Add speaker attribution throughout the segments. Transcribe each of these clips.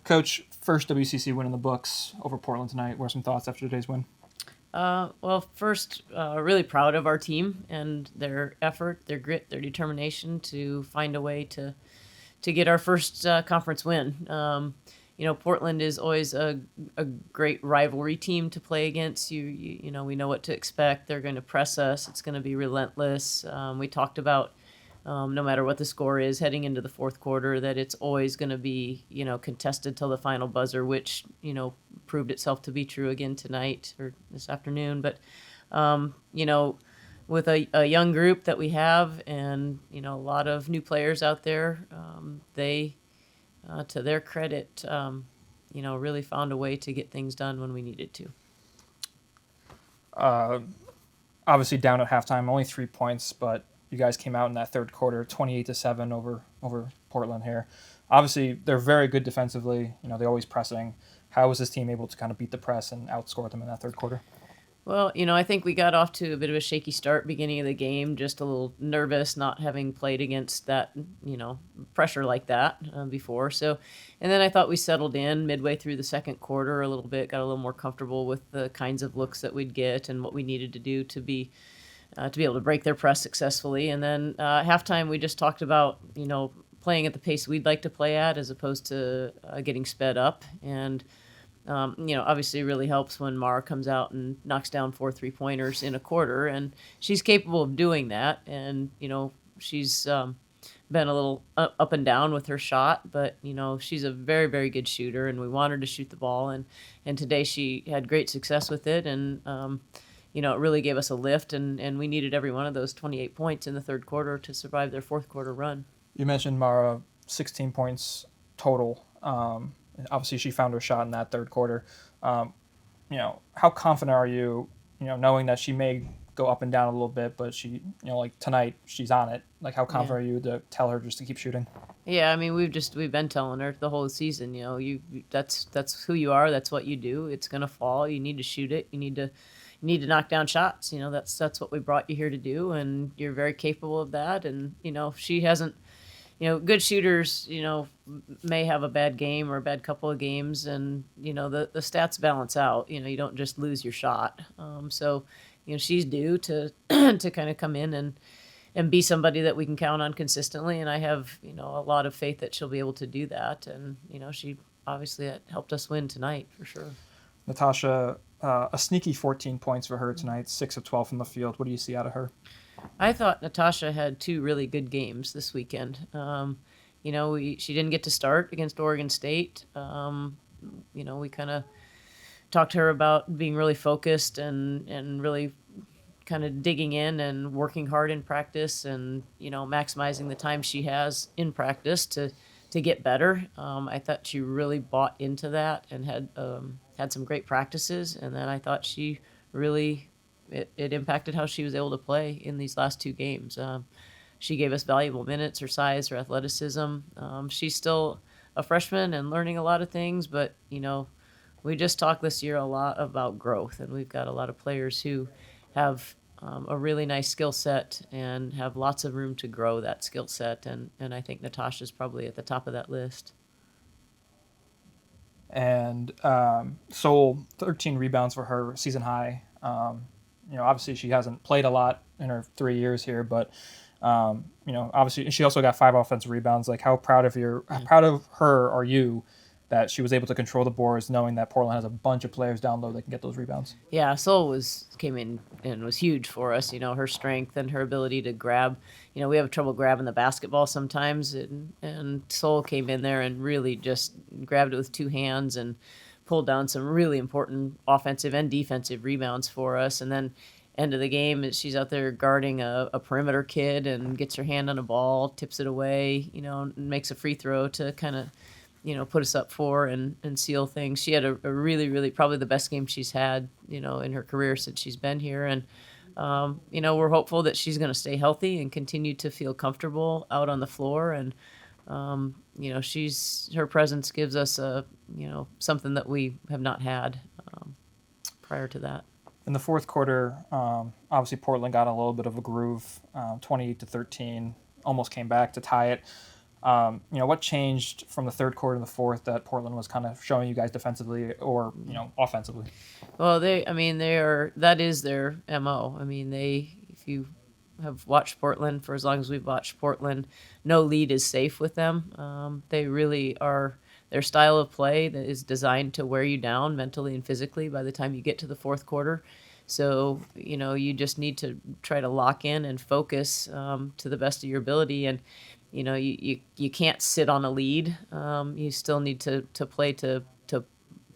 Speaker 1: Coach, first WCC win in the books over Portland tonight. What are some thoughts after today's win?
Speaker 2: Well, first, really proud of our team and their effort, their grit, their determination to find a way to get our first conference win. Portland is always a great rivalry team to play against. We know what to expect. They're going to press us. It's going to be relentless. We talked about no matter what the score is heading into the fourth quarter, that it's always going to be, contested till the final buzzer, which, proved itself to be true again tonight or this afternoon. But, with a young group that we have and, a lot of new players out there, they, to their credit, really found a way to get things done when we needed to.
Speaker 1: Obviously down at halftime, only 3 points, but you guys came out in that third quarter, 28-7 over Portland here. Obviously, they're very good defensively. They're always pressing. How was this team able to kind of beat the press and outscore them in that third quarter?
Speaker 2: Well, I think we got off to a bit of a shaky start beginning of the game, just a little nervous, not having played against that, pressure like that before. So, and then I thought we settled in midway through the second quarter a little bit, got a little more comfortable with the kinds of looks that we'd get and what we needed to do to be able to break their press successfully. And then halftime, we just talked about, playing at the pace we'd like to play at as opposed to getting sped up. And obviously it really helps when Mara comes out and knocks down 4 3-pointers in a quarter, and she's capable of doing that. And, she's been a little up and down with her shot, but, she's a very, very good shooter, and we want her to shoot the ball. And today she had great success with it, and, it really gave us a lift, and we needed every one of those 28 points in the third quarter to survive their fourth quarter run.
Speaker 1: You mentioned Mara, 16 points total. Obviously, she found her shot in that third quarter. How confident are you, knowing that she may go up and down a little bit, but she, like tonight, she's on it. Like, how confident are you to tell her just to keep shooting?
Speaker 2: Yeah, I mean, we've been telling her the whole season, that's who you are, that's what you do. It's gonna fall. You need to shoot it. You need to knock down shots. That's what we brought you here to do, and you're very capable of that. And she hasn't. Good shooters, may have a bad game or a bad couple of games, and, the stats balance out. You don't just lose your shot. So, she's due to to kind of come in and be somebody that we can count on consistently. And I have, a lot of faith that she'll be able to do that. And, she obviously helped us win tonight for sure.
Speaker 1: Natasha, a sneaky 14 points for her tonight, 6 of 12 from the field. What do you see out of her?
Speaker 2: I thought Natasha had 2 really good games this weekend. She didn't get to start against Oregon State. We kind of talked to her about being really focused and really kind of digging in and working hard in practice and, maximizing the time she has in practice to get better. I thought she really bought into that and had some great practices. And then I thought she really... It impacted how she was able to play in these last 2 games. She gave us valuable minutes, her size, her athleticism. She's still a freshman and learning a lot of things, but, we just talked this year a lot about growth, and we've got a lot of players who have a really nice skill set and have lots of room to grow that skill set, and I think Natasha's probably at the top of that list.
Speaker 1: And Sol, 13 rebounds for her, season high. Obviously she hasn't played a lot in her 3 years here, but obviously she also got 5 offensive rebounds. Like, how proud of her are you that she was able to control the boards, knowing that Portland has a bunch of players down low that can get those rebounds?
Speaker 2: Yeah, Sol came in and was huge for us. Her strength and her ability to grab. We have trouble grabbing the basketball sometimes, and Sol came in there and really just grabbed it with 2 hands and pulled down some really important offensive and defensive rebounds for us. And then end of the game, she's out there guarding a perimeter kid and gets her hand on a ball, tips it away, and makes a free throw to kind of, put us up 4 and seal things. She had a really, really probably the best game she's had, in her career since she's been here. And, we're hopeful that she's going to stay healthy and continue to feel comfortable out on the floor. And, her presence gives us something that we have not had prior to that.
Speaker 1: In the fourth quarter, obviously Portland got a little bit of a groove, 28-13, almost came back to tie it. What changed from the third quarter to the fourth that Portland was kind of showing you guys defensively or offensively?
Speaker 2: Well, that is their MO. I mean, if you have watched Portland for as long as we've watched Portland, no lead is safe with them. They really are. Their style of play that is designed to wear you down mentally and physically by the time you get to the fourth quarter. So, you just need to try to lock in and focus to the best of your ability. And, you can't sit on a lead. You still need to play to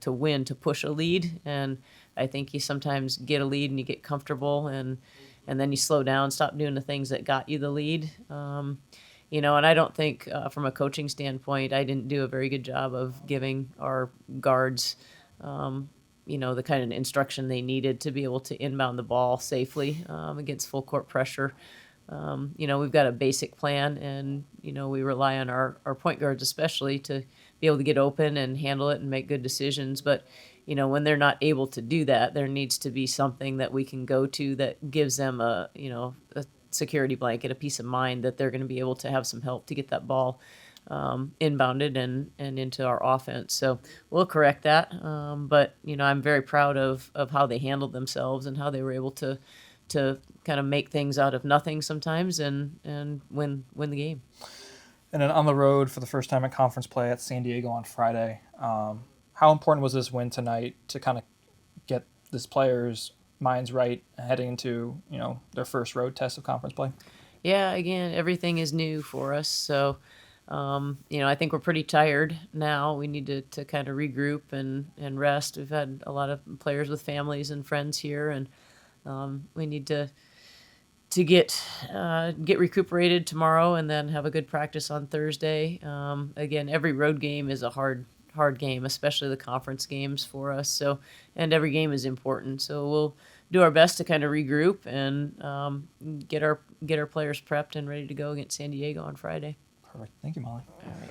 Speaker 2: win, to push a lead. And I think you sometimes get a lead and you get comfortable and then you slow down, stop doing the things that got you the lead. And I don't think from a coaching standpoint, I didn't do a very good job of giving our guards, the kind of instruction they needed to be able to inbound the ball safely against full court pressure. We've got a basic plan, and, we rely on our point guards especially to be able to get open and handle it and make good decisions. But, when they're not able to do that, there needs to be something that we can go to that gives them a security blanket, a peace of mind that they're going to be able to have some help to get that ball inbounded and into our offense. So we'll correct that. But, I'm very proud of how they handled themselves and how they were able to kind of make things out of nothing sometimes and win the game.
Speaker 1: And then on the road for the first time in conference play at San Diego on Friday, how important was this win tonight to kind of get this players' minds right heading into their first road test of conference play?
Speaker 2: Yeah, again, everything is new for us. So, I think we're pretty tired now. We need to kind of regroup and rest. We've had a lot of players with families and friends here, and we need to get recuperated tomorrow and then have a good practice on Thursday. Again, every road game is a hard game, especially the conference games for us. So, and every game is important. So we'll do our best to kind of regroup and get our players prepped and ready to go against San Diego on Friday.
Speaker 1: Perfect. Thank you, Molly.
Speaker 2: All right.